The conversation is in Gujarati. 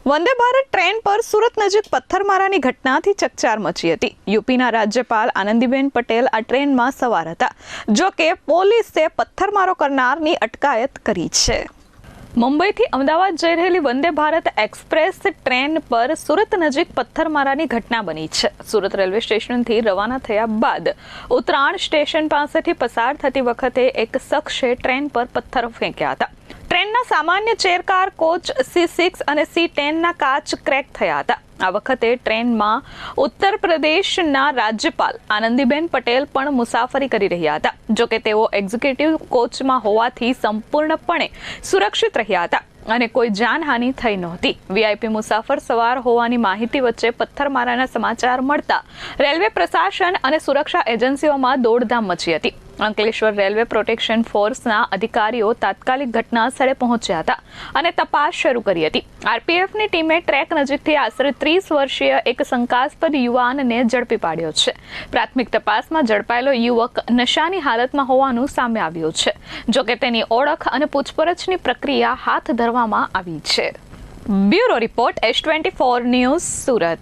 વંદે ભારત ટ્રેન પર સુરત નજીક પથ્થરમારાની ઘટનાથી ચકચાર મચી હતી. યુપીના રાજ્યપાલ આનંદીબેન પટેલ આ ટ્રેનમાં સવાર હતા. જો કે પોલીસે પથ્થરમારો કરનારની અટકાયત કરી છે. મુંબઈથી અમદાવાદ જઈ રહેલી વંદે ભારત એક્સપ્રેસ ટ્રેન પર સુરત નજીક પથ્થરમારાની ઘટના બની છે. સુરત રેલવે સ્ટેશનથી રવાના થયા બાદ ઉતરાણ સ્ટેશન પાસેથી પસાર થતી વખતે એક શખ્સે ટ્રેન પર પથ્થરો ફેંક્યા હતા. ટ્રેનના સામાન્ય ચેરકાર કોચ C6 અને C10ના કાચ ક્રેક થયા હતા. આ વખતે ટ્રેનમાં ઉત્તર પ્રદેશના રાજ્યપાલ આનંદીબેન પટેલ પણ મુસાફરી કરી રહ્યા હતા. જોકે તેઓ એક્ઝિક્યુટિવ કોચમાં હોવાથી સંપૂર્ણપણે સુરક્ષિત રહ્યા હતા અને કોઈ જાનહાનિ થઈ નહોતી. VIP મુસાફર સવાર હોવાની માહિતી વચ્ચે પથ્થરમારાના સમાચાર મળતા રેલવે પ્રશાસન અને સુરક્ષા એજન્સીઓમાં દોડધામ મચી હતી. અંકલેશ્વર રેલવે પ્રોટેક્શન ફોર્સના અધિકારીઓ તાત્કાલિક ઘટના સ્થળે પહોંચ્યા હતા અને તપાસ શરૂ કરી હતી. RPFની ટીમે ટ્રેક નજીકથી આશરે 30 વર્ષીય એક શંકાસ્પદ યુવાનને ઝડપી પાડ્યો છે. પ્રાથમિક તપાસમાં ઝડપાયેલો યુવક નશાની હાલતમાં હોવાનું સામે આવ્યું છે. જોકે તેની ઓળખ અને પૂછપરછની પ્રક્રિયા હાથ ધરવામાં આવી છે. Bureau report S24 news Surat.